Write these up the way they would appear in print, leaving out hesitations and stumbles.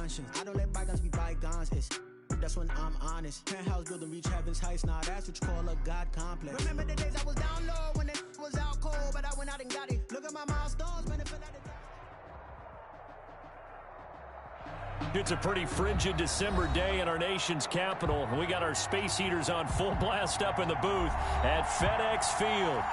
conscience. I don't let bygones be bygones. That's when I'm honest. Penthouse building, reach heaven's heights. Nah, that's what you call a God complex. Remember the days I was down low when it was out cold, but I went out and got it. Look at my milestones, man. It feel like It's a pretty frigid December day in our nation's capital. We got our space heaters on full blast up in the booth at FedEx Field.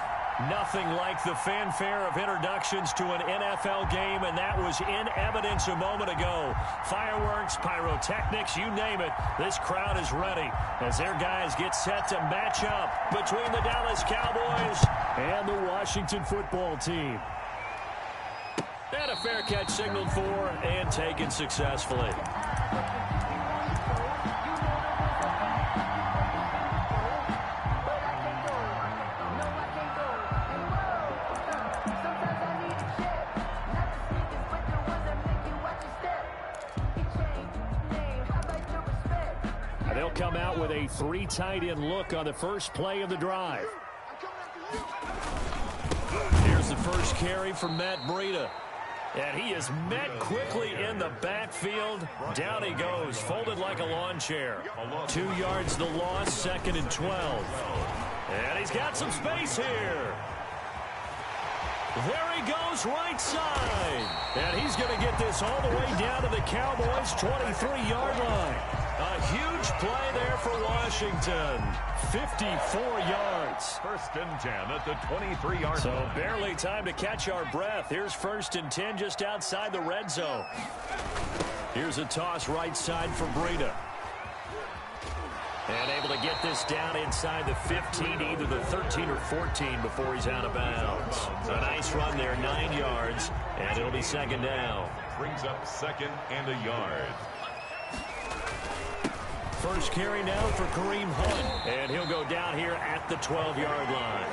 Nothing like the fanfare of introductions to an NFL game, and that was in evidence a moment ago. Fireworks, pyrotechnics, you name it. This crowd is ready as their guys get set to match up between the Dallas Cowboys and the Washington football team. And a fair catch signaled for and taken successfully. They'll come out with a 3 tight end look on the first play of the drive. Here's the first carry from Matt Breida. And he is met quickly in the backfield. Down he goes, folded like a lawn chair. 2 yards the loss, 2nd and 12. And he's got some space here. There he goes, right side. And he's going to get this all the way down to the Cowboys' 23-yard line. A huge play there for Washington. 54 yards. 1st and 10 at the 23-yard line. So barely time to catch our breath. Here's 1st and 10 just outside the red zone. Here's a toss right side for Breida. And able to get this down inside the 15, either the 13 or 14 before he's out of bounds. A nice run there, 9 yards, and it'll be 2nd down. Brings up 2nd and a yard. First carry now for Kareem Hunt, and he'll go down here at the 12-yard line.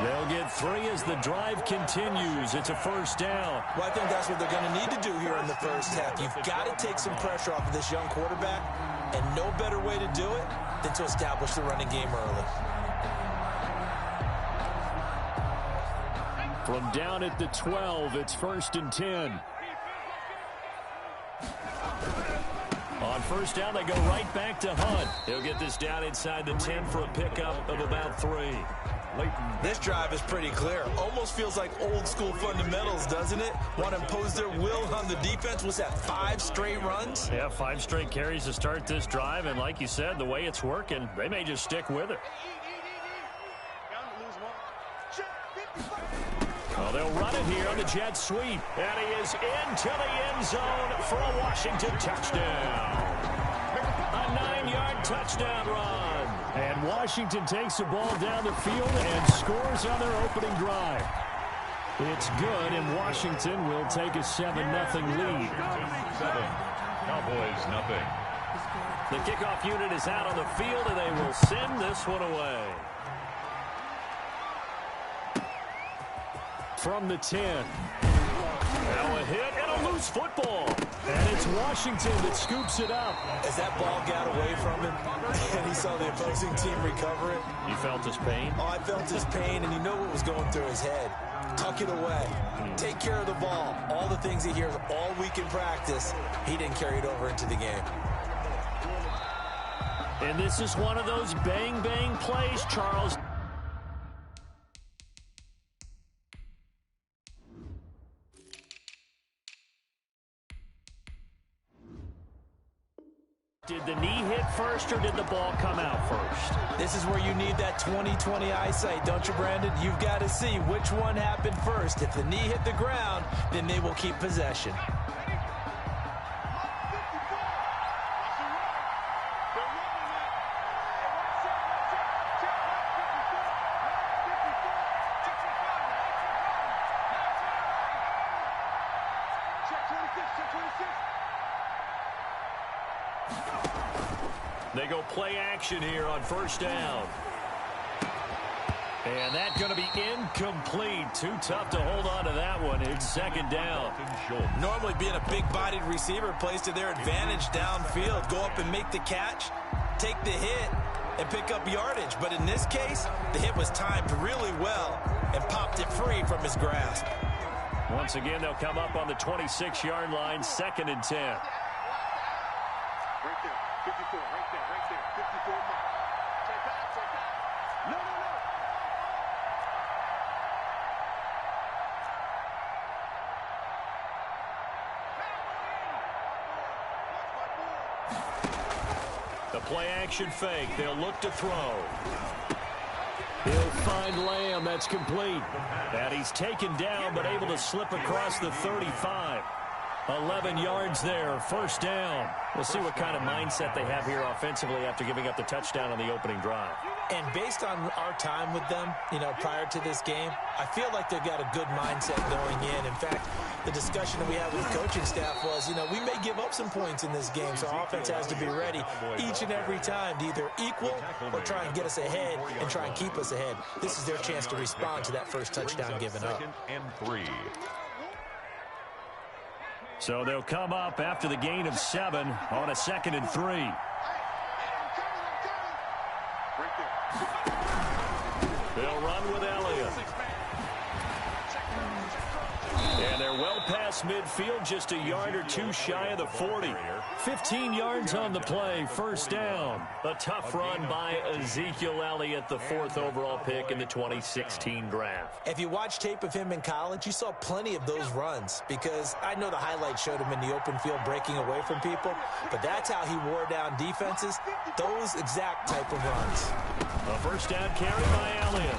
They'll get 3 as the drive continues. It's a 1st down. Well, I think that's what they're going to need to do here in the first half. You've got to take some pressure off of this young quarterback, and no better way to do it than to establish the running game early. From down at the 12, it's 1st and 10. On 1st down, they go right back to Hunt. He'll get this down inside the 10 for a pickup of about 3. This drive is pretty clear. Almost feels like old school fundamentals, doesn't it? Want to impose their will on the defense. Was that 5 straight runs? Yeah, 5 straight carries to start this drive. And like you said, the way it's working, they may just stick with it. Well, they'll run it here on the jet sweep. And he is into the end zone for a Washington touchdown. A 9-yard touchdown run. And Washington takes the ball down the field and scores on their opening drive. It's good, and Washington will take a 7-0 lead. 7. Cowboys nothing. The kickoff unit is out on the field, and they will send this one away. From the 10. Now a hit and a loose football. And it's Washington that scoops it up. As that ball got away from him, and he saw the opposing team recover it. You felt his pain? Oh, I felt his pain, and you know what was going through his head. Tuck it away. Take care of the ball. All the things he hears all week in practice, he didn't carry it over into the game. And this is one of those bang-bang plays, Charles. Did the knee hit first or did the ball come out first? This is where you need that 20/20 eyesight, don't you, Brandon? You've got to see which one happened first. If the knee hit the ground, then they will keep possession. They go play action here on 1st down. And that's going to be incomplete. Too tough to hold on to that one. It's 2nd down. Normally being a big-bodied receiver plays to their advantage downfield. Go up and make the catch, take the hit, and pick up yardage. But in this case, the hit was timed really well and popped it free from his grasp. Once again, they'll come up on the 26-yard line, 2nd and 10. there. 54, right there, right there. 54 mark. Take that, take that. No, no, no. The play action fake. They'll look to throw. He'll find Lamb. That's complete. And he's taken down but able to slip across the 35. 11 yards there. First down. We'll see what kind of mindset they have here offensively after giving up the touchdown on the opening drive. And based on our time with them, prior to this game, I feel like they've got a good mindset going in. In fact, the discussion that we had with the coaching staff was, we may give up some points in this game, so our offense has to be ready each and every time to either equal or try and get us ahead and try and keep us ahead. This is their chance to respond to that first touchdown given up. Second and 3. So they'll come up after the gain of 7 on a 2nd and 3. They'll run with Elliott. And they're well past midfield, just a yard or two shy of the 40. 15 yards on the play, first down. A tough run by Ezekiel Elliott, the 4th overall pick in the 2016 draft. If you watch tape of him in college, you saw plenty of those runs because I know the highlights showed him in the open field breaking away from people, but that's how he wore down defenses, those exact type of runs. A first down carry by Elliott.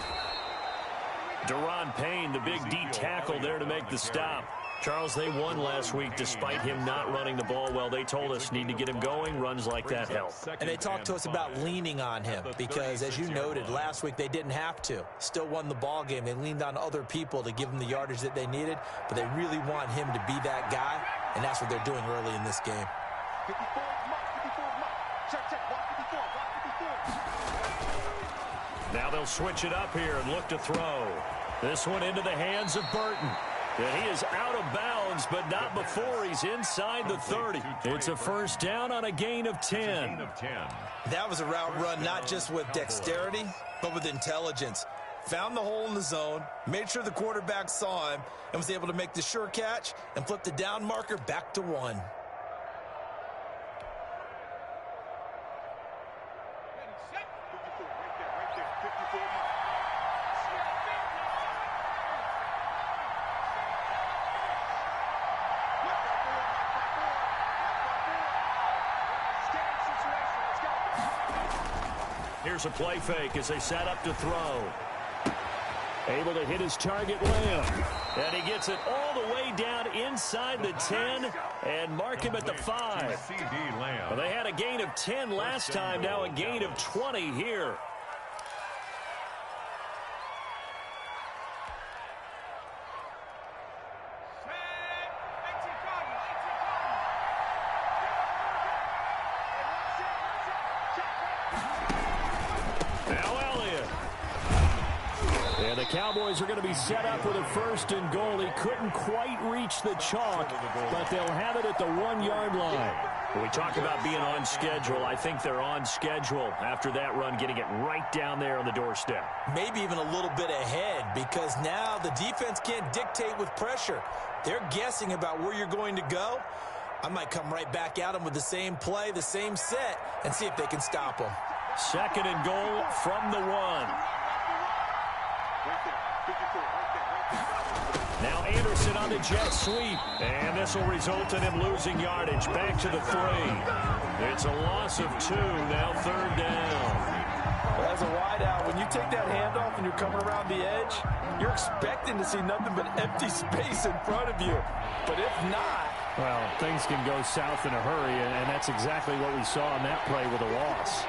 Daron Payne, the big D tackle there to make the stop. Charles, they won last week despite him not running the ball well. They told us need to get him going. Runs like that help. And they talked to us about leaning on him because, as you noted, last week they didn't have to. Still won the ball game. They leaned on other people to give them the yardage that they needed, but they really want him to be that guy, and that's what they're doing early in this game. 54 mark, 54 mark. Check, check, 154, 154. Now they'll switch it up here and look to throw. This one into the hands of Burton. And he is out of bounds, but not before he's inside the 30. It's a first down on a gain of 10. That was a route run not just with dexterity, but with intelligence. Found the hole in the zone, made sure the quarterback saw him, and was able to make the sure catch and flip the down marker back to 1. Here's a play fake as they set up to throw. Able to hit his target, Lamb. And he gets it all the way down inside the 10 and mark him at the 5. Well, they had a gain of 10 last time, now a gain of 20 here. Cowboys are going to be set up with a 1st and goal. He couldn't quite reach the chalk, but they'll have it at the 1-yard line. When we talk about being on schedule, I think they're on schedule after that run, getting it right down there on the doorstep. Maybe even a little bit ahead because now the defense can't dictate with pressure. They're guessing about where you're going to go. I might come right back at them with the same play, the same set, and see if they can stop them. 2nd and goal from the 1. Now Anderson on the jet sweep, and this will result in him losing yardage. Back to the 3. It's a loss of 2, now 3rd down. Well, as a wideout, when you take that handoff and you're coming around the edge, you're expecting to see nothing but empty space in front of you. But if not... Well, things can go south in a hurry, and that's exactly what we saw on that play with a loss.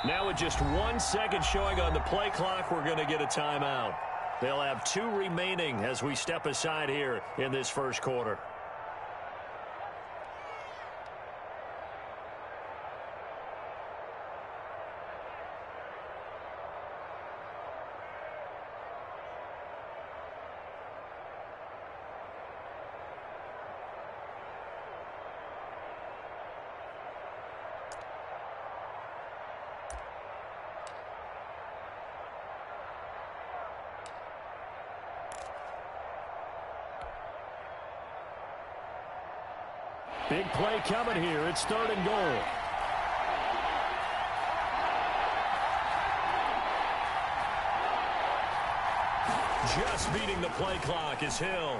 Now with just 1 second showing on the play clock, we're going to get a timeout. They'll have 2 remaining as we step aside here in this first quarter. Big play coming here. It's 3rd and goal. Just beating the play clock is Hill.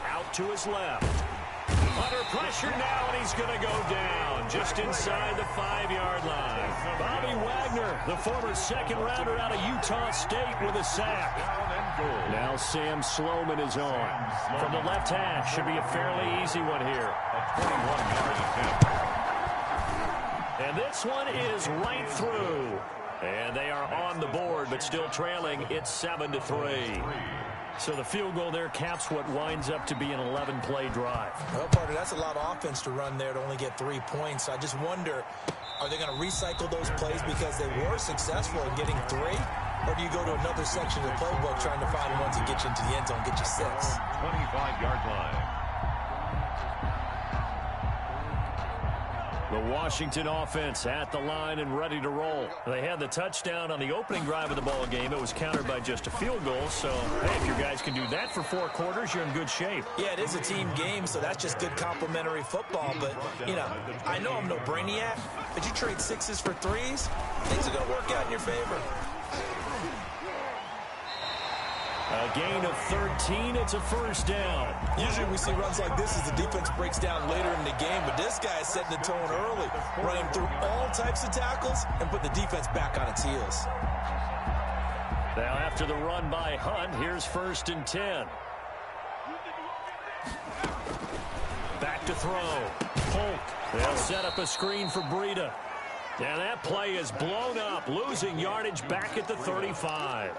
Out to his left. Under pressure now, and he's going to go down just inside the 5-yard line. Bobby Wagner, the former second-rounder out of Utah State, with a sack. Now Sam Sloman is on. From the left hash, should be a fairly easy one here. A 21-yard attempt. And this one is right through. And they are on the board, but still trailing. It's 7-3. So the field goal there caps what winds up to be an 11-play drive. Well, partner, that's a lot of offense to run there to only get 3 points. I just wonder, are they going to recycle those plays because they were successful in getting 3? Or do you go to another section of the playbook trying to find ones that get you into the end zone, get you 6? 25-yard line. The Washington offense at the line and ready to roll. They had the touchdown on the opening drive of the ball game. It was countered by just a field goal. So, hey, if your guys can do that for 4 quarters, you're in good shape. Yeah, it is a team game, so that's just good complementary football. But, you know, I know I'm no brainiac, but you trade 6s for 3s, things are going to work out in your favor. A gain of 13. It's a 1st down. Usually we see runs like this as the defense breaks down later in the game, but this guy is setting the tone early, running through all types of tackles and putting the defense back on its heels. Now after the run by Hunt, here's 1st and 10. Back to throw. Polk. They'll set up a screen for Breida. And that play is blown up, losing yardage back at the 35.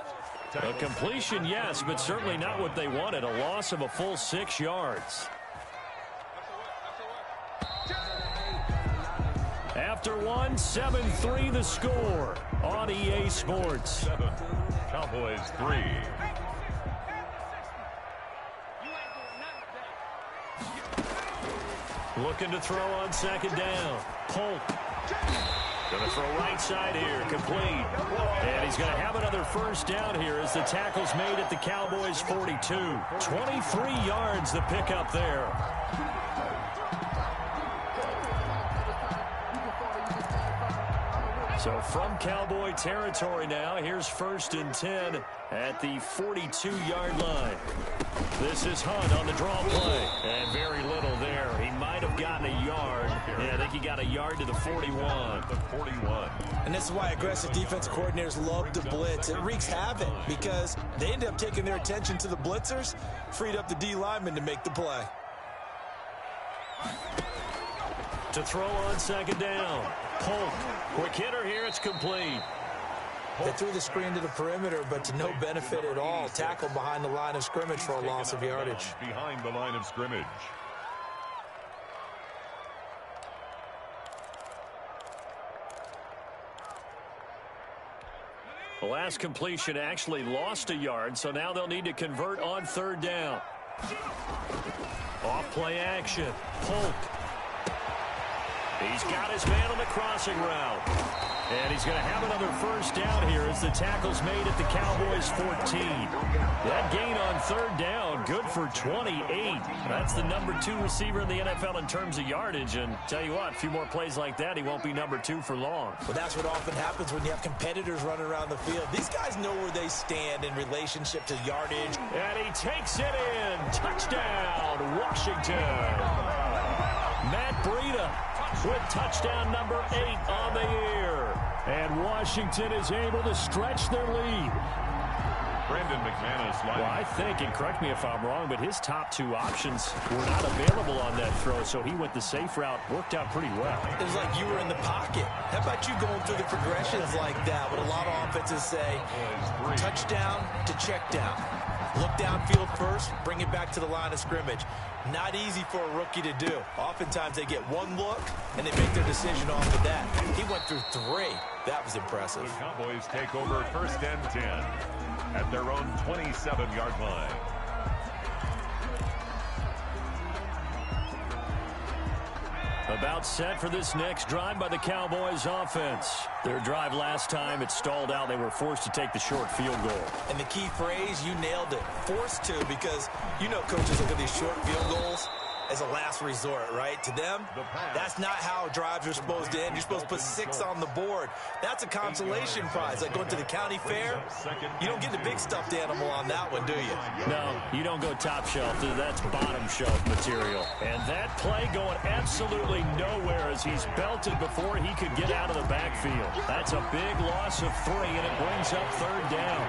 A completion, yes, but certainly not what they wanted. A loss of a full 6 yards. After 1, 7-3 the score on EA Sports. 7. Cowboys 3. Looking to throw on 2nd down. Polk. Going to throw right side here, complete. And he's going to have another 1st down here as the tackle's made at the Cowboys' 42. 23 yards the pickup there. So from Cowboy territory now, here's 1st and 10 at the 42-yard line. This is Hunt on the draw play. And very little there. He might have gotten a yard. Yeah, I think he got a yard to the 41. The 41. And this is why aggressive defense coordinators love to blitz. It wreaks havoc because they end up taking their attention to the blitzers, freed up the D lineman to make the play. To throw on 2nd down. Polk. Quick hitter here. It's complete. They threw the screen to the perimeter, but to no benefit at all. Tackled behind the line of scrimmage for a loss of yardage. Behind the line of scrimmage. The last completion actually lost a yard, so now they'll need to convert on 3rd down. Off play action. Polk. He's got his man on the crossing route. And he's going to have another 1st down here as the tackle's made at the Cowboys' 14. That gain on 3rd down, good for 28. That's the number 2 receiver in the NFL in terms of yardage. And tell you what, a few more plays like that, he won't be number 2 for long. Well, that's what often happens when you have competitors running around the field. These guys know where they stand in relationship to yardage. And he takes it in. Touchdown, Washington. Matt Breida with touchdown number 8 on the year. And Washington is able to stretch their lead. Brandon McManus. Well, I think, and correct me if I'm wrong, but his top 2 options were not available on that throw, so he went the safe route. Worked out pretty well. It was like you were in the pocket. How about you going through the progressions like that? What a lot of offenses say, touchdown to check down. Look downfield first, bring it back to the line of scrimmage. Not easy for a rookie to do. Oftentimes they get one look, and they make their decision off of that. He went through 3. That was impressive. The Cowboys take over 1st and 10 at their own 27-yard line. About set for this next drive by the Cowboys offense. Their drive last time, it stalled out. They were forced to take the short field goal. And the key phrase, you nailed it. Forced to, because you know coaches look at these short field goals. as a last resort, right? To them, that's not how drives are supposed to end. You're supposed to put 6 on the board. That's a consolation prize. Like going to the county fair, you don't get the big stuffed animal on that one, do you? No, you don't go top shelf. That's bottom shelf material. And that play going absolutely nowhere as he's belted before he could get out of the backfield. That's a big loss of 3, and it brings up 3rd down.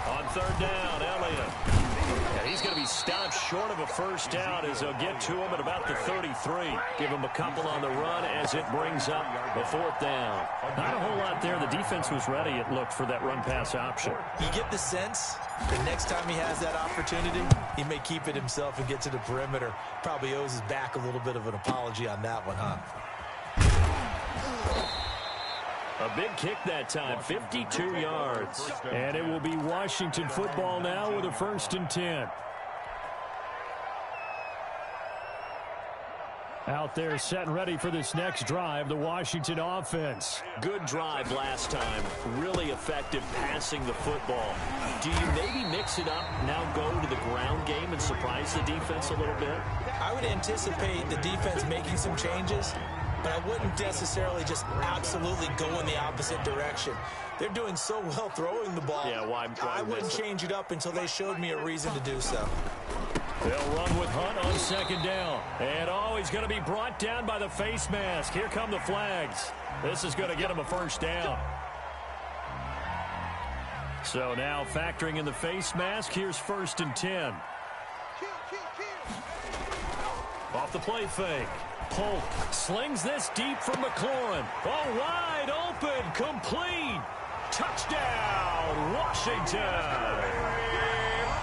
On 3rd down, Elliott. And he's going to be stopped short of a 1st down as they'll get to him at about the 33. Give him a couple on the run as it brings up the 4th down. Not a whole lot there. The defense was ready, it looked, for that run-pass option. You get the sense the next time he has that opportunity, he may keep it himself and get to the perimeter. Probably owes his back a little bit of an apology on that one, huh? A big kick that time, 52 yards. And it will be Washington football now with a 1st and 10. Out there set and ready for this next drive, the Washington offense. Good drive last time. Really effective passing the football. Do you maybe mix it up, now go to the ground game and surprise the defense a little bit? I would anticipate the defense making some changes, but I wouldn't necessarily just absolutely go in the opposite direction. They're doing so well throwing the ball. Yeah, why I wouldn't change it up until they showed me a reason to do so. They'll run with Hunt on 2nd down. And he's going to be brought down by the face mask. Here come the flags. This is going to get him a 1st down. So now factoring in the face mask, here's 1st and 10. Off the play fake. Polk slings this deep from McLaurin. Oh, wide open, complete. Touchdown, Washington.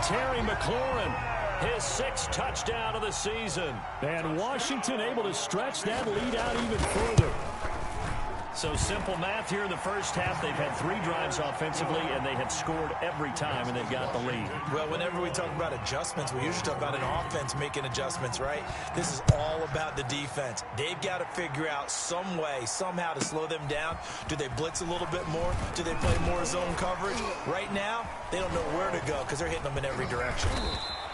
Terry McLaurin, his 6th touchdown of the season. And Washington able to stretch that lead out even further. So simple math here in the 1st half. They've had 3 drives offensively, and they have scored every time, and they've got the lead. Well, whenever we talk about adjustments, we usually talk about an offense making adjustments, right? This is all about the defense. They've got to figure out some way, somehow to slow them down. Do they blitz a little bit more? Do they play more zone coverage? Right now, they don't know where to go because they're hitting them in every direction.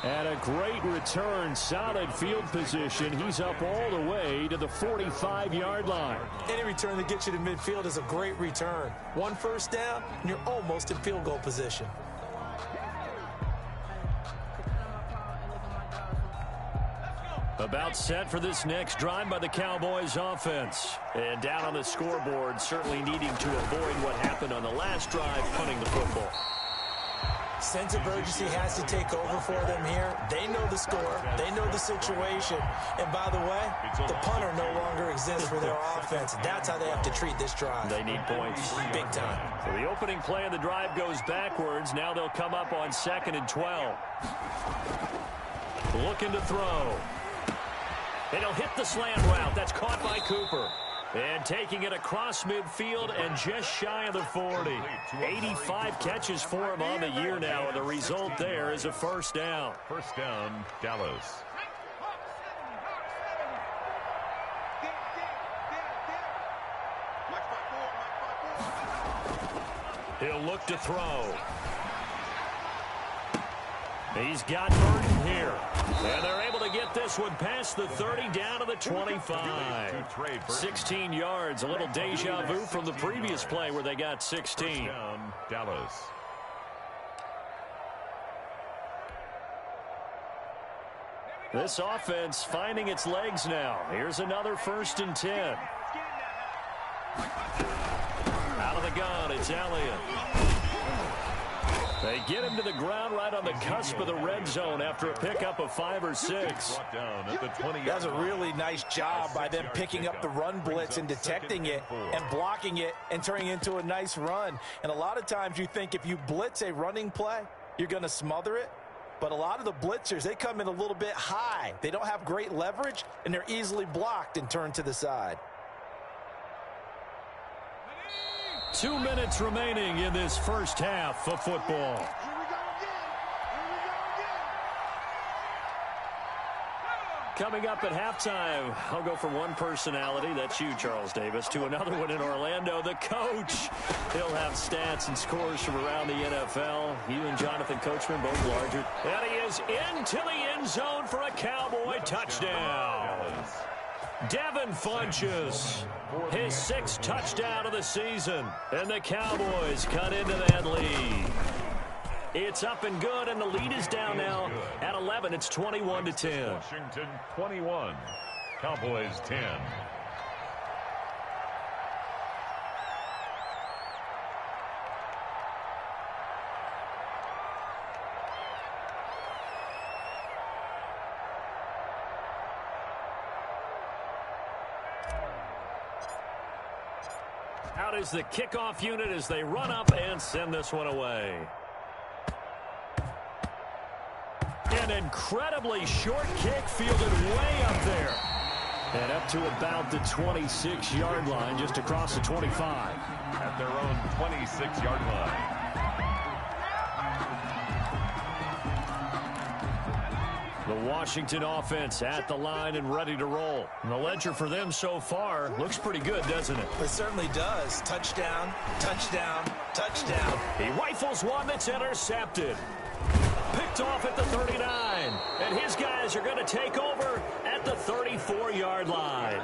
And a great return, solid field position. He's up all the way to the 45-yard line. Any return that gets you to midfield is a great return. 1 1st down, and you're almost in field goal position. About set for this next drive by the Cowboys offense. And down on the scoreboard, certainly needing to avoid what happened on the last drive, punting the football. Sense of urgency has to take over for them here. They know the score. They know the situation. And by the way, the punter no longer exists for their offense. That's how they have to treat this drive. They need points. Big time. So the opening play of the drive goes backwards. Now they'll come up on 2nd and 12. Looking to throw. And he'll hit the slant route. That's caught by Cooper. And taking it across midfield and just shy of the 40. 85 catches for him on the year now, and the result there is a 1st down. 1st down, Dallas. He'll look to throw. He's got Burton here. And they're able to get this one past the 30 down to the 25. 16 yards, a little deja vu from the previous play where they got 16. Down, Dallas. This offense finding its legs now. Here's another 1st and 10. Out of the gun, it's Elliott. They get him to the ground right on the cusp of the red zone after a pickup of 5 or 6. That's a really nice job by them picking up the run blitz and detecting it and blocking it and turning it into a nice run. And a lot of times you think if you blitz a running play, you're going to smother it. But a lot of the blitzers, they come in a little bit high. They don't have great leverage, and they're easily blocked and turned to the side. 2 minutes remaining in this 1st half of football. Coming up at halftime, I'll go from one personality, that's you, Charles Davis, to another one in Orlando, the coach. He'll have stats and scores from around the NFL. You and Jonathan Coachman, both larger. And he is into the end zone for a Cowboy touchdown. Devin Funchess, his 6th touchdown of the season. And the Cowboys cut into that lead. It's up and good, and the lead is down now at 11. It's 21-10. Washington 21, Cowboys 10. Out is the kickoff unit as they run up and send this one away. An incredibly short kick fielded way up there. And up to about the 26-yard line, just across the 25. At their own 26-yard line. The Washington offense at the line and ready to roll. And the ledger for them so far looks pretty good, doesn't it? It certainly does. Touchdown, touchdown, touchdown. He rifles one that's intercepted. Picked off at the 39. And his guys are going to take over at the 34-yard line.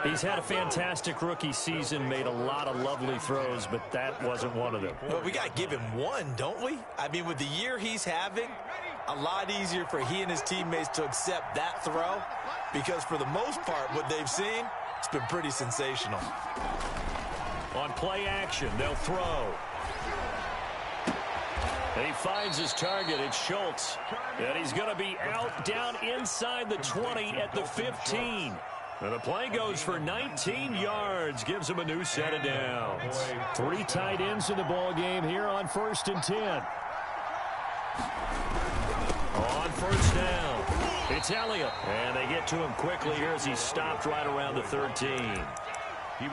He's had a fantastic rookie season, made a lot of lovely throws, but that wasn't one of them. Well, we got to give him one, don't we? I mean, with the year he's having, a lot easier for he and his teammates to accept that throw, because for the most part, what they've seen, it's been pretty sensational. On play action, they'll throw. And he finds his target. It's Schultz. And he's going to be out down inside the 20 at the 15. And the play goes for 19 yards. Gives him a new set of downs. 3 tight ends in the ball game here on 1st and 10. On 1st down, it's Elliott. And they get to him quickly here as he's stopped right around the 13.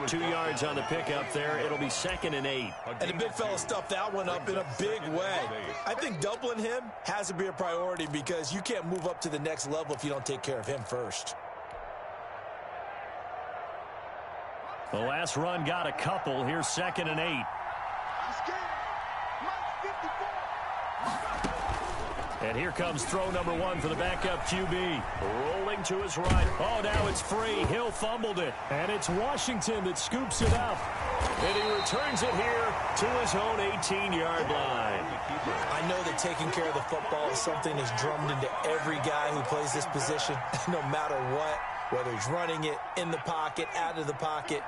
2 yards on the pickup there. It'll be 2nd and 8. And the big fella stuffed that one up in a big way. I think doubling him has to be a priority because you can't move up to the next level if you don't take care of him first. The last run got a couple. Here's 2nd and 8. And here comes throw number 1 for the backup QB. Rolling to his right. Oh, now it's free. Hill fumbled it. And it's Washington that scoops it up. And he returns it here to his own 18-yard line. I know that taking care of the football is something that's drummed into every guy who plays this position, no matter what, whether he's running it, in the pocket, out of the pocket.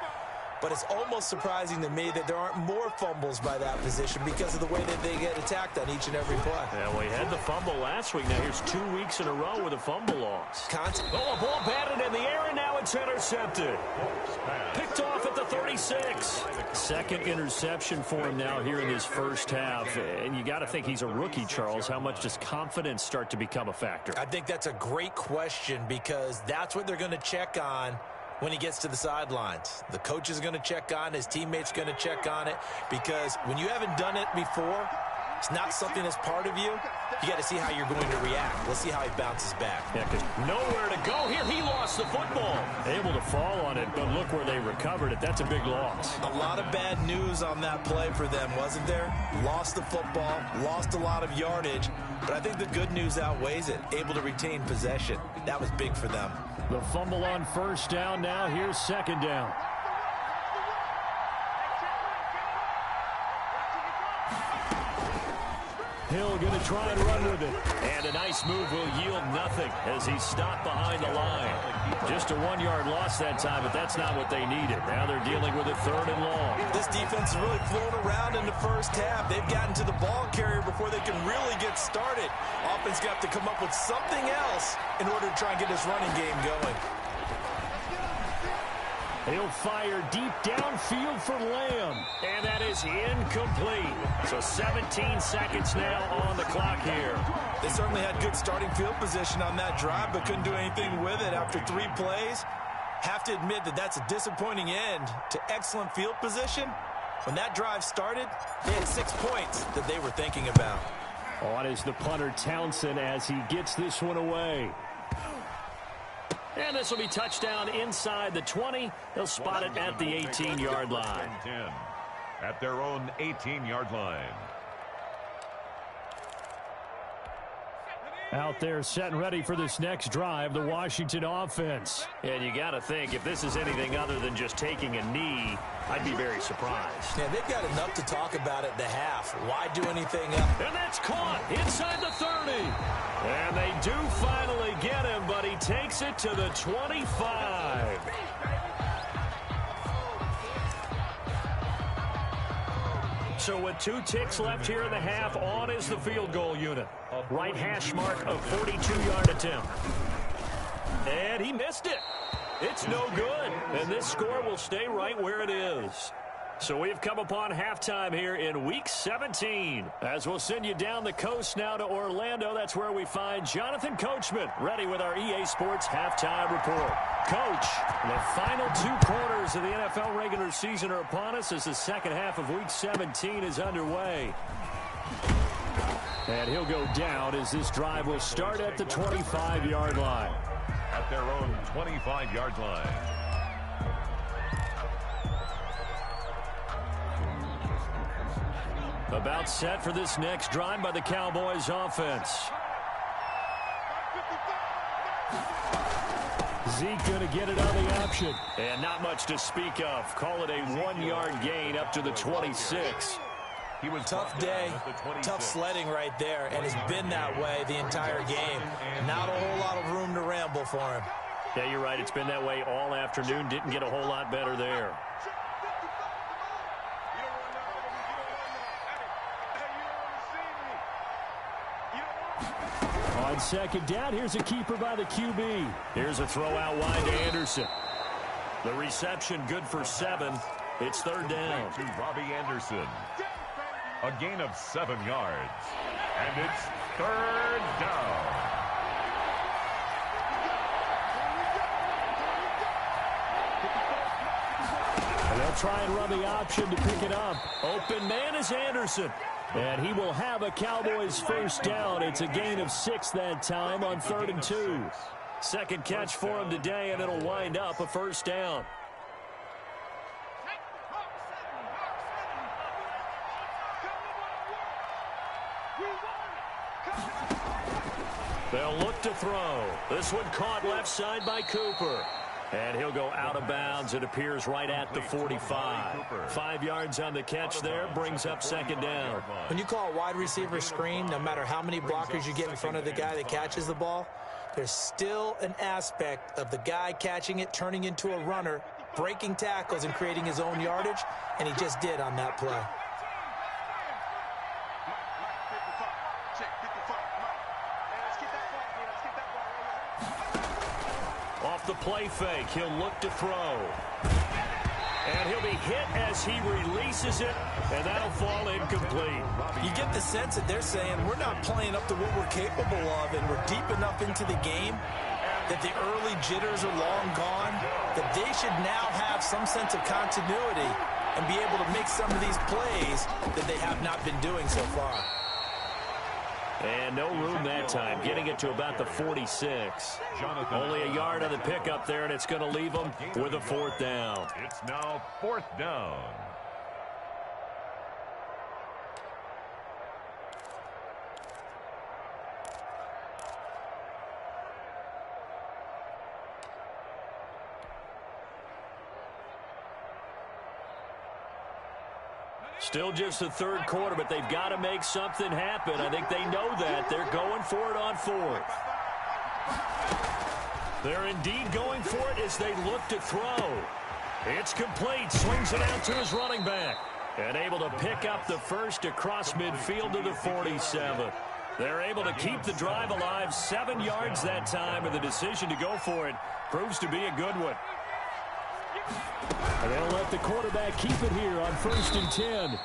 But it's almost surprising to me that there aren't more fumbles by that position because of the way that they get attacked on each and every play. Yeah, well, he had the fumble last week. Now here's 2 weeks in a row with a fumble loss. Oh, a ball batted in the air, and now it's intercepted. Picked off at the 36. 2nd interception for him now here in his first half. And you got to think he's a rookie, Charles. How much does confidence start to become a factor? I think that's a great question because that's what they're going to check on when he gets to the sidelines. The coach is going to check on, his teammates going to check on it, because when you haven't done it before, it's not something that's part of you. You got to see how you're going to react. Let's see how he bounces back. Yeah, because nowhere to go here. He lost the football. Able to fall on it, but look where they recovered it. That's a big loss. A lot of bad news on that play for them, wasn't there? Lost the football, lost a lot of yardage, but I think the good news outweighs it. Able to retain possession. That was big for them. The fumble on 1st down. Now here's 2nd down. Hill going to try and run with it. And a nice move will yield nothing as he's stopped behind the line. Just a 1-yard loss that time, but that's not what they needed. Now they're dealing with a 3rd and long. This defense is really flown around in the first half. They've gotten to the ball carrier before they can really get started. Offense got to come up with something else in order to try and get this running game going. He'll fire deep downfield for Lamb. And that is incomplete. So 17 seconds now on the clock here. They certainly had good starting field position on that drive, but couldn't do anything with it after 3 plays. Have to admit that that's a disappointing end to excellent field position. When that drive started, they had 6 points that they were thinking about. On is the punter Townsend as he gets this one away. And this will be touchdown inside the 20. They'll spot it at the 18-yard line. 10 at their own 18-yard line. Out there set and ready for this next drive, the Washington offense. And you got to think, if this is anything other than just taking a knee, I'd be very surprised. Yeah, they've got enough to talk about at the half. Why do anything else? And that's caught inside the 30. And they do finally get him, but he takes it to the 25. So with 2 ticks left here in the half, on is the field goal unit. Right hash mark of 42-yard attempt. And he missed it. It's no good. And this score will stay right where it is. So we have come upon halftime here in Week 17. As we'll send you down the coast now to Orlando, that's where we find Jonathan Coachman, ready with our EA Sports Halftime Report. Coach, the final 2 quarters of the NFL regular season are upon us as the second half of Week 17 is underway. And he'll go down as this drive will start at the 25-yard line. At their own 25-yard line. About set for this next drive by the Cowboys offense. Zeke going to get it on the option. And not much to speak of. Call it a 1-yard gain up to the 26. He was tough day, tough sledding right there, and has been that way the entire game. Not a whole lot of room to ramble for him. Yeah, you're right. It's been that way all afternoon. Didn't get a whole lot better there. On second down, here's a keeper by the QB. Here's a throw out wide to Anderson. The reception good for 7. It's third down. To Robbie Anderson. A gain of 7 yards. And it's third down. And they'll try and run the option to pick it up. Open man is Anderson. And he will have a Cowboys first down. It's a gain of 6 that time on 3rd and 2. Second catch for him today, and it'll wind up a first down. They'll look to throw. This one caught left side by Cooper. And he'll go out of bounds. It appears right at the 45. 5 yards on the catch there. Brings up second down. When you call a wide receiver screen, no matter how many blockers you get in front of the guy that catches the ball, there's still an aspect of the guy catching it, turning into a runner, breaking tackles and creating his own yardage, and he just did on that play. Off the play fake, he'll look to throw. And he'll be hit as he releases it, and that'll fall incomplete. You get the sense that they're saying we're not playing up to what we're capable of, and we're deep enough into the game that the early jitters are long gone, that they should now have some sense of continuity and be able to make some of these plays that they have not been doing so far. And no room that time, getting it to about the 46. Only a yard on the pickup there, and it's going to leave them with a 4th down. It's now 4th down. Still just the 3rd quarter, but they've got to make something happen. I think they know that. They're going for it on 4th. They're indeed going for it as they look to throw. It's complete. Swings it out to his running back. And able to pick up the first across midfield to the 47. They're able to keep the drive alive. 7 yards that time, and the decision to go for it proves to be a good one. And they'll let the quarterback keep it here on 1st and 10.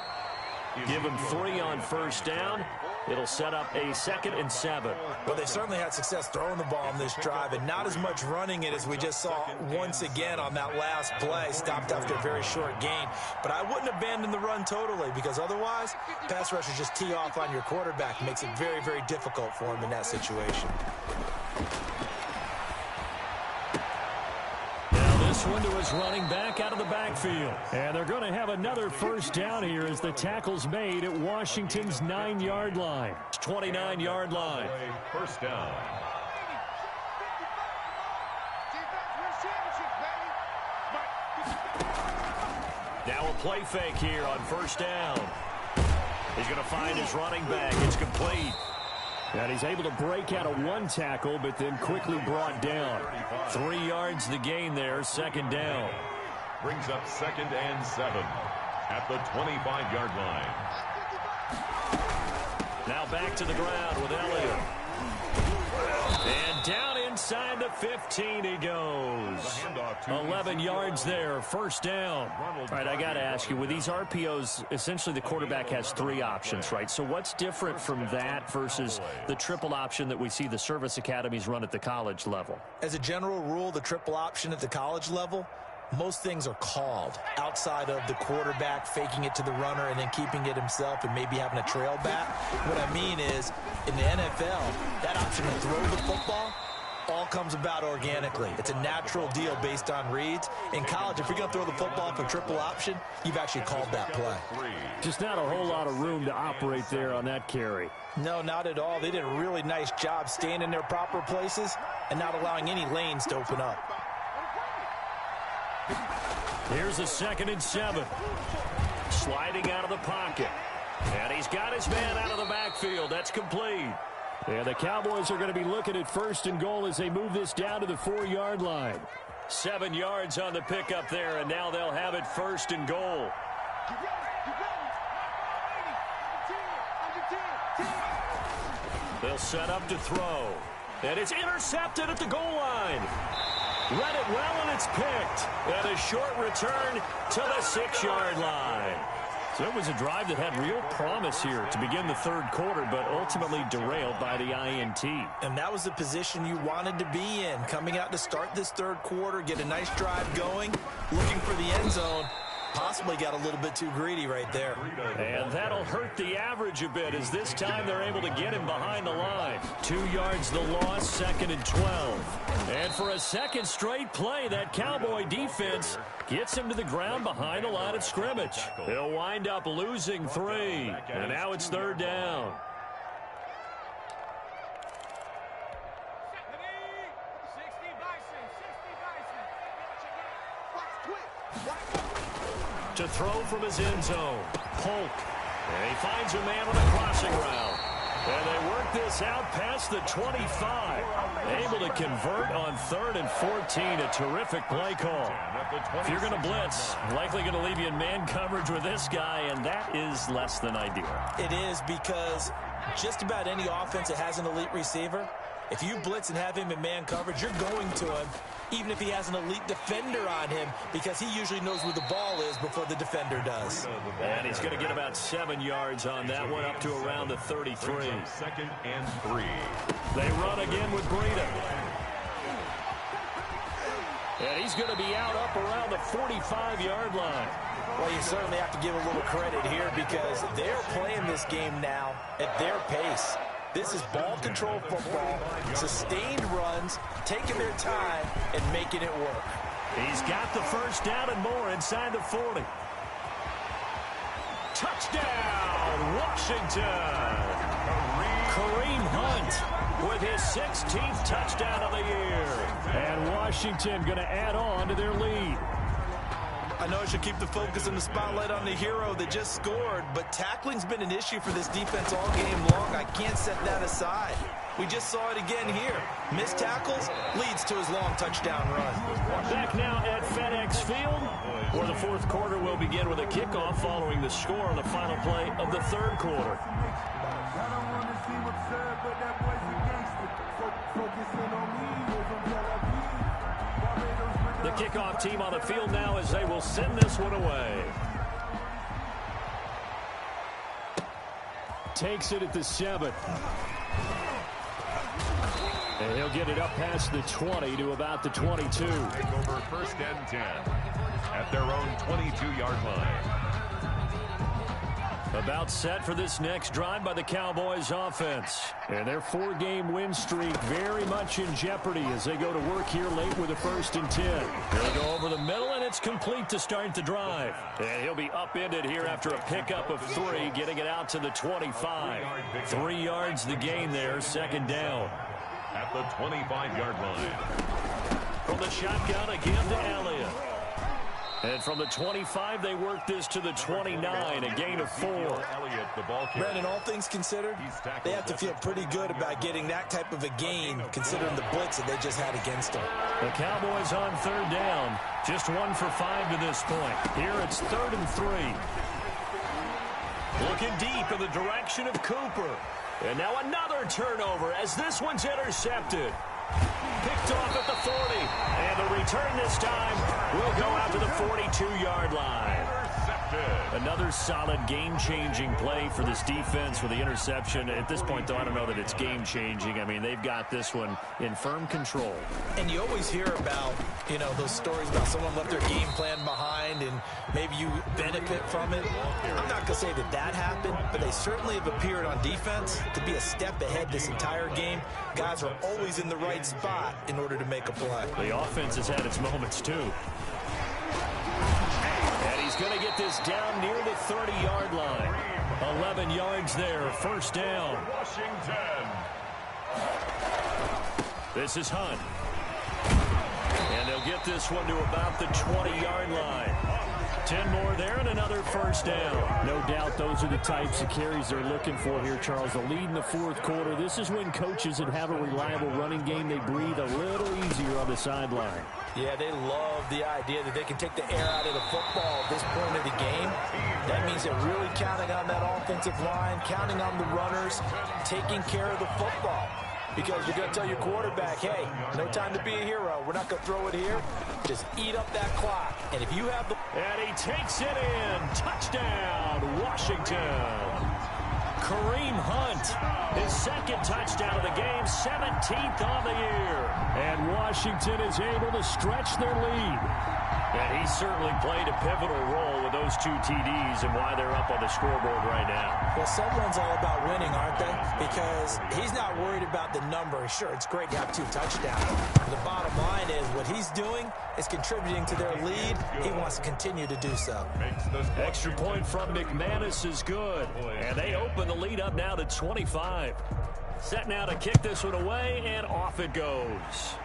Give him 3 on first down. It'll set up a 2nd and 7. Well, they certainly had success throwing the ball on this drive, and not as much running it as we just saw once again on that last play, stopped after a very short gain. But I wouldn't abandon the run totally, because otherwise, pass rushers just tee off on your quarterback. It makes it very, very difficult for him in that situation. this one to his running back out of the backfield. And they're going to have another first down here as the tackle's made at Washington's 9-yard line. 29-yard line. First down. Now a play fake here on first down. He's going to find his running back. It's complete. And he's able to break out of one tackle, but then quickly brought down. 3 yards the gain there, second down. Brings up 2nd and 7 at the 25-yard line. Now back to the ground with Elliott. And down inside the 15 he goes. 11 yards there, first down. All right, I got to ask you, with these RPOs, essentially the quarterback has 3 options, right? So what's different from that versus the triple option that we see the service academies run at the college level? As a general rule, the triple option at the college level, most things are called outside of the quarterback faking it to the runner and then keeping it himself and maybe having a trail back. What I mean is, in the NFL, that option to throw the football all comes about organically. It's a natural deal based on reads. In college, if you're going to throw the football for triple option, you've actually called that play. Just not a whole lot of room to operate there on that carry. No, not at all. They did a really nice job staying in their proper places and not allowing any lanes to open up. Here's a 2nd and 7. Sliding out of the pocket. And he's got his man out of the backfield. That's complete. And the Cowboys are going to be looking at 1st and goal as they move this down to the 4-yard line. 7 yards on the pickup there, and now they'll have it 1st and goal. They'll set up to throw. And it's intercepted at the goal line. Read it well, and it's picked. And a short return to the 6-yard line. So it was a drive that had real promise here to begin the 3rd quarter, but ultimately derailed by the INT. And that was the position you wanted to be in, coming out to start this 3rd quarter, get a nice drive going, looking for the end zone. Possibly got a little bit too greedy right there. And that'll hurt the average a bit as this time they're able to get him behind the line. 2 yards the loss, 2nd and 12. And for a 2nd straight play, that Cowboy defense gets him to the ground behind the line of scrimmage. They'll wind up losing 3. And now it's 3rd down. To throw from his end zone. Polk. And he finds a man on a crossing route. And they work this out past the 25. Able to convert on 3rd and 14. A terrific play call. If you're going to blitz, likely going to leave you in man coverage with this guy, and that is less than ideal. It is, because just about any offense that has an elite receiver, if you blitz and have him in man coverage, you're going to him, even if he has an elite defender on him, because he usually knows where the ball is before the defender does. And he's going to get about 7 yards on that one, up to around the 33. 2nd and 3. They run again with Breida. And he's going to be out up around the 45-yard line. Well, you certainly have to give a little credit here, because they're playing this game now at their pace. This is ball control football, sustained runs, taking their time, and making it work. He's got the first down and more inside the 40. Touchdown, Washington! Kareem Hunt with his 16th touchdown of the year. And Washington going to add on to their lead. I know I should keep the focus and the spotlight on the hero that just scored, but tackling's been an issue for this defense all game long. I can't set that aside. We just saw it again here. Missed tackles leads to his long touchdown run. Back now at FedEx Field, where the 4th quarter will begin with a kickoff following the score on the final play of the 3rd quarter. The kickoff team on the field now as they will send this one away. Takes it at the 7. And he'll get it up past the 20 to about the 22. Take over 1st and 10 at their own 22-yard line. About set for this next drive by the Cowboys offense. And their 4-game win streak very much in jeopardy as they go to work here late with a 1st and 10. They'll go over the middle, and it's complete to start the drive. And he'll be upended here after a pickup of 3, getting it out to the 25. 3 yards the gain there, 2nd down. At the 25-yard line. From the shotgun again to Elliott. And from the 25, they work this to the 29, a gain of 4. Brandon, all things considered, they have to feel pretty good about getting that type of a gain, considering the blitz that they just had against them. The Cowboys on 3rd down, just 1 for 5 to this point. Here it's 3rd and 3. Looking deep in the direction of Cooper. And now another turnover as this one's intercepted. Picked off at the 40. And the return this time will go out to the 42-yard line. Another solid game-changing play for this defense with the interception. At this point, though, I don't know that it's game-changing. I mean, they've got this one in firm control. And you always hear about, those stories about someone left their game plan behind and maybe you benefit from it. I'm not going to say that that happened, but they certainly have appeared on defense to be a step ahead this entire game. Guys are always in the right spot in order to make a play. The offense has had its moments, too. And he's going to get this down near the 30-yard line. 11 yards there, 1st down. Washington. This is Hunt. And they'll get this one to about the 20-yard line. 10 more there and another 1st down. No doubt those are the types of carries they're looking for here, Charles. The lead in the 4th quarter. This is when coaches that have a reliable running game, they breathe a little easier on the sideline. Yeah, they love the idea that they can take the air out of the football at this point of the game. That means they're really counting on that offensive line, counting on the runners, taking care of the football. Because you're going to tell your quarterback, hey, no time to be a hero. We're not going to throw it here. Just eat up that clock. And if you have the... And he takes it in. Touchdown, Washington. Kareem Hunt, his 2nd touchdown of the game, 17th on the year. And Washington is able to stretch their lead. And he certainly played a pivotal role with those 2 TDs and why they're up on the scoreboard right now. Well, someone's all about winning, aren't they? Because he's not worried about the number. Sure, it's great to have 2 touchdowns. But the bottom line is what he's doing is contributing to their lead. He wants to continue to do so. Extra point from McManus is good. And they open the lead up now to 25. Set now to kick this one away, and off it goes.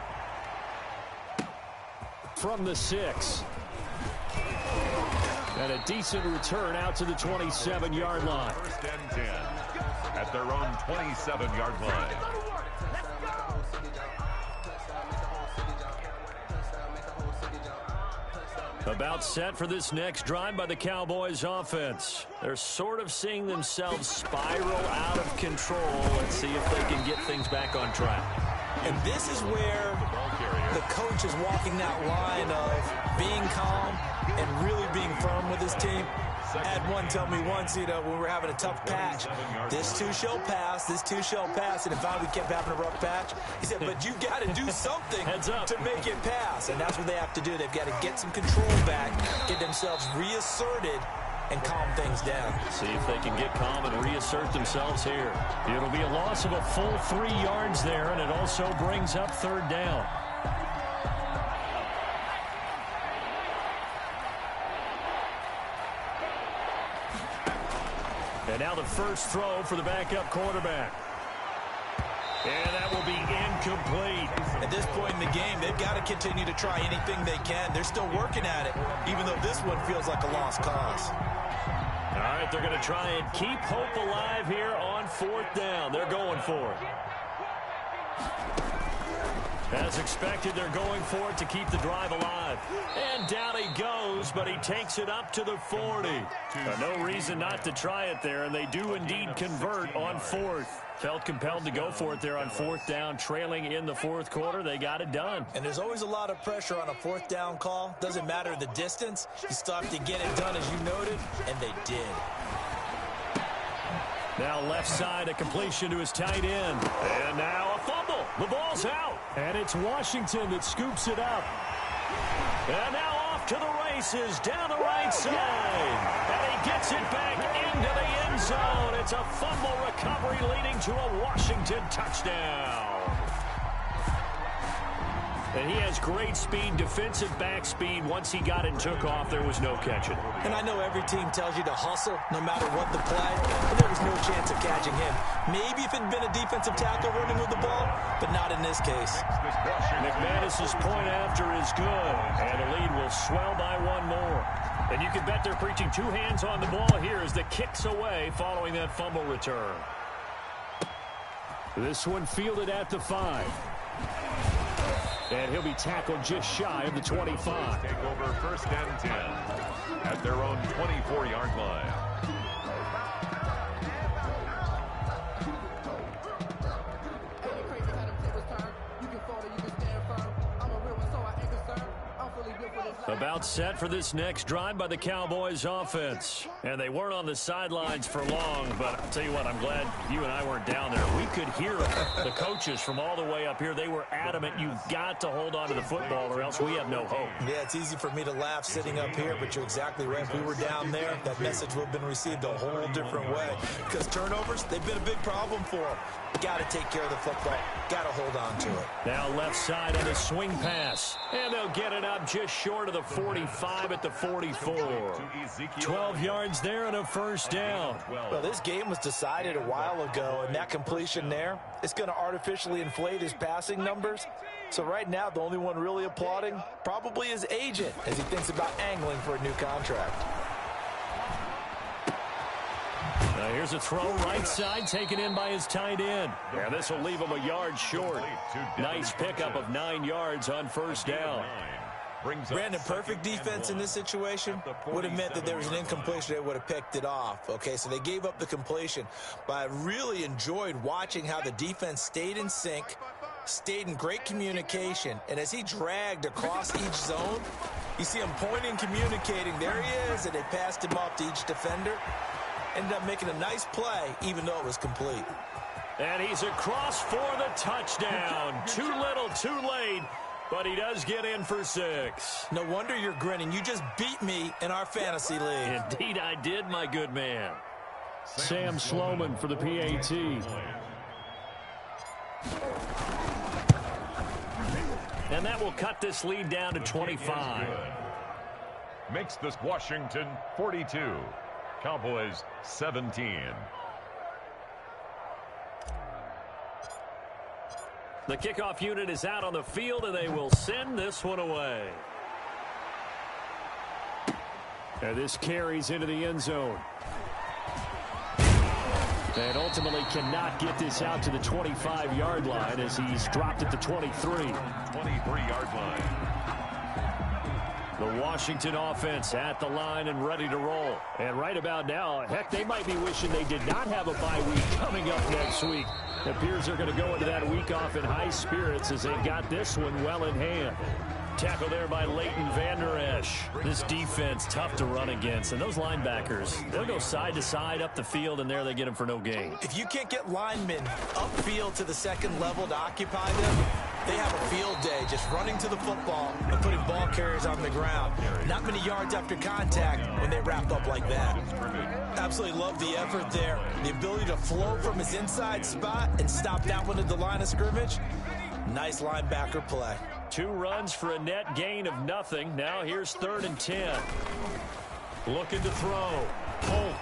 From the 6. And a decent return out to the 27-yard line. 1st and 10 at their own 27-yard line. About set for this next drive by the Cowboys offense. They're sort of seeing themselves spiral out of control. Let's see if they can get things back on track. And this is where the coach is walking that line of being calm and really being firm with his team. I had one tell me once, when we were having a tough patch, this too shall pass, this too shall pass. And if we kept having a rough patch, he said, but you got to do something to make it pass. And that's what they have to do. They've got to get some control back, get themselves reasserted, and calm things down. See if they can get calm and reassert themselves here. It'll be a loss of a full 3 yards there, and it also brings up 3rd down. And now the first throw for the backup quarterback. And that will be incomplete. At this point in the game, they've got to continue to try anything they can. They're still working at it, even though this one feels like a lost cause. All right, they're going to try and keep hope alive here on 4th down. They're going for it. As expected, they're going for it to keep the drive alive. And down he goes, but he takes it up to the 40. No reason not to try it there, and they do indeed convert on 4th. Felt compelled to go for it there on 4th down, trailing in the 4th quarter. They got it done. And there's always a lot of pressure on a 4th down call. Doesn't matter the distance. You still have to get it done, as you noted, and they did. Now left side, a completion to his tight end. And now a fumble. The ball's out. And it's Washington that scoops it up. And now off to the races down the right side. And he gets it back into the end zone. It's a fumble recovery leading to a Washington touchdown. And he has great speed, defensive back speed. Once he got it and took off, there was no catching. And I know every team tells you to hustle no matter what the play, but there was no chance of catching him. Maybe if it had been a defensive tackle running with the ball, but not in this case. McManus's point after is good, and the lead will swell by one more. And you can bet they're preaching two hands on the ball here as the kick's away following that fumble return. This one fielded at the 5. And he'll be tackled just shy of the 25. Take over 1st and 10 at their own 24-yard line. About set for this next drive by the Cowboys offense. And they weren't on the sidelines for long, but I'll tell you what, I'm glad you and I weren't down there. We could hear the coaches from all the way up here. They were adamant, you've got to hold on to the football or else we have no hope. Yeah, it's easy for me to laugh sitting up here, but you're exactly right. If we were down there, that message would have been received a whole different way. Because turnovers, they've been a big problem for them. Got to take care of the football. Got to hold on to it. Now left side on a swing pass. And they'll get it up just short of the 45 at the 44. 12 yards there and a first down. Well, this game was decided a while ago, and that completion there is going to artificially inflate his passing numbers. So right now, the only one really applauding probably his agent as he thinks about angling for a new contract. Now here's a throw right side taken in by his tight end. Yeah, this will leave him a yard short. Nice pickup of 9 yards on first down. Brandon, perfect defense in this situation would have meant that there was an incompletion. They would have picked it off. Okay, so they gave up the completion. But I really enjoyed watching how the defense stayed in sync, stayed in great communication. And as he dragged across each zone, you see him pointing, communicating. There he is, and they passed him off to each defender. Ended up making a nice play, even though it was complete. And he's across for the touchdown. Too little, too late. But he does get in for 6. No wonder you're grinning. You just beat me in our fantasy league. Indeed I did, my good man. Sam Sloman for the PAT. And that will cut this lead down to 25. Makes this Washington 42. Cowboys 17. The kickoff unit is out on the field, and they will send this one away. And this carries into the end zone. And ultimately cannot get this out to the 25-yard line as he's dropped at the 23. 23-yard line. The Washington offense at the line and ready to roll. And right about now, heck, they might be wishing they did not have a bye week coming up next week. It appears they're going to go into that week off in high spirits as they've got this one well in hand. Tackle there by Leighton Vander Esch. This defense, tough to run against. And those linebackers, they'll go side to side up the field, and there they get them for no gain. If you can't get linemen upfield to the second level to occupy them, they have a field day just running to the football and putting ball carriers on the ground. Not many yards after contact when they wrap up like that. Absolutely love the effort there. The ability to flow from his inside spot and stop that one at the line of scrimmage. Nice linebacker play. 2 runs for a net gain of nothing. Now here's 3rd and 10. Looking to throw. Polk.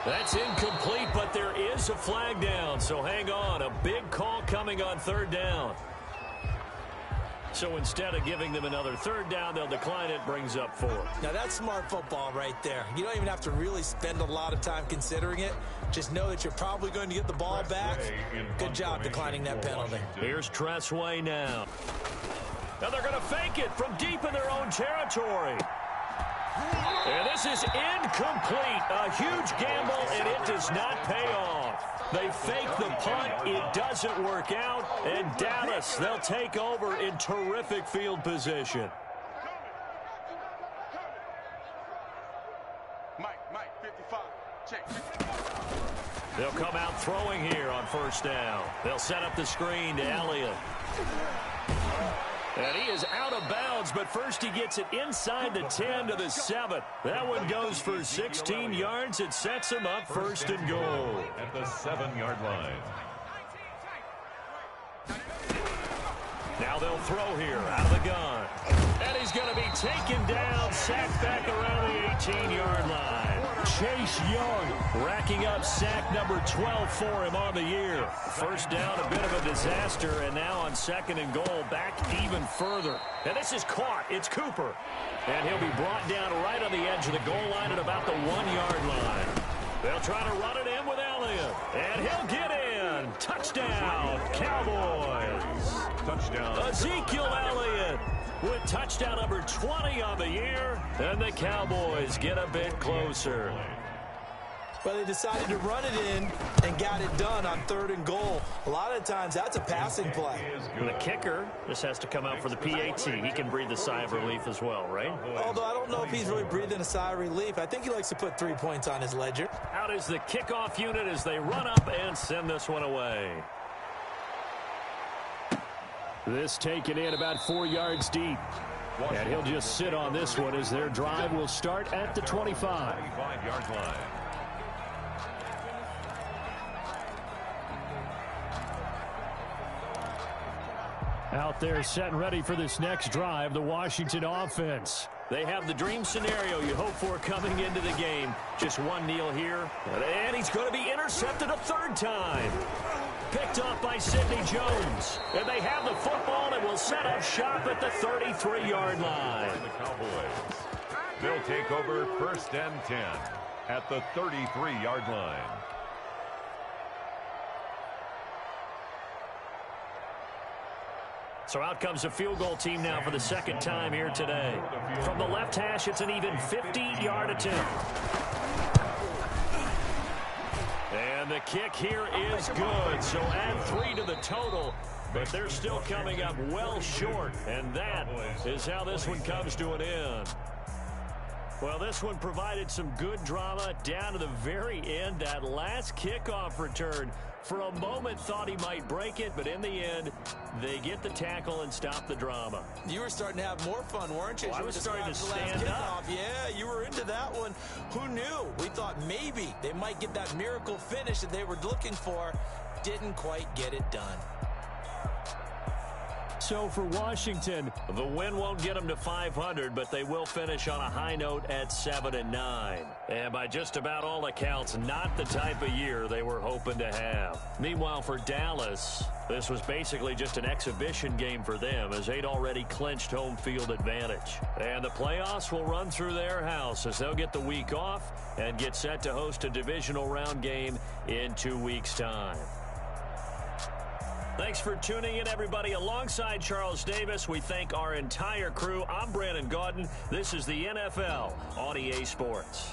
That's incomplete, but there is a flag down, so hang on. A big call coming on 3rd down. So instead of giving them another 3rd down, they'll decline it, brings up 4. Now that's smart football right there. You don't even have to really spend a lot of time considering it. Just know that you're probably going to get the ball back. Good job declining that penalty. Here's Tressway now. Now they're going to fake it from deep in their own territory. And this is incomplete. A huge gamble, and it does not pay off. They fake the punt. It doesn't work out. And Dallas, they'll take over in terrific field position. Mike, 55. Check. They'll come out throwing here on 1st down. They'll set up the screen to Elliott. And he is out of bounds, but first he gets it inside the 10 to the 7. That one goes for 16 yards. It sets him up first and goal. At the 7-yard line. Now they'll throw here out of the gun. And he's going to be taken down, sacked back around the 18-yard line. Chase Young racking up sack number 12 for him on the year. First down, a bit of a disaster, and now on second and goal, back even further. And this is caught. It's Cooper. And he'll be brought down right on the edge of the goal line at about the 1-yard line. They'll try to run it in with Elliott. And he'll get in. Touchdown, Cowboys. Touchdown. Ezekiel Elliott with touchdown number 20 on the year. And the Cowboys get a bit closer. Well, they decided to run it in and got it done on third and goal. A lot of times, that's a passing play. The kicker just has to come out for the PAT. He can breathe a sigh of relief as well, right? Although I don't know if he's really breathing a sigh of relief. I think he likes to put 3 points on his ledger. Out is the kickoff unit as they run up and send this one away. This taken in about 4 yards deep. And he'll just sit on this one as their drive will start at the 25. 25-yard line. Out there set and ready for this next drive, the Washington offense. They have the dream scenario you hope for coming into the game. Just one kneel here, and he's going to be intercepted a third time. Picked off by Sidney Jones. And they have the football and will set up shop at the 33-yard line. The Cowboys. They'll take over first and 10 at the 33-yard line. So out comes a field goal team now for the second time here today. From the left hash, it's an even 50-yard attempt. And the kick here is good. So add 3 to the total. But they're still coming up well short. And that is how this one comes to an end. Well, this one provided some good drama down to the very end. That last kickoff return, for a moment, thought he might break it, but in the end, they get the tackle and stop the drama. You were starting to have more fun, weren't you? Well, I was starting to stand up. Yeah, you were into that one. Who knew? We thought maybe they might get that miracle finish that they were looking for. Didn't quite get it done. So for Washington, the win won't get them to 500, but they will finish on a high note at 7-9. And by just about all accounts, not the type of year they were hoping to have. Meanwhile, for Dallas, this was basically just an exhibition game for them as they'd already clinched home field advantage. And the playoffs will run through their house as they'll get the week off and get set to host a divisional round game in 2 weeks' time. Thanks for tuning in, everybody. Alongside Charles Davis, we thank our entire crew. I'm Brandon Gaudin. This is the NFL on EA Sports.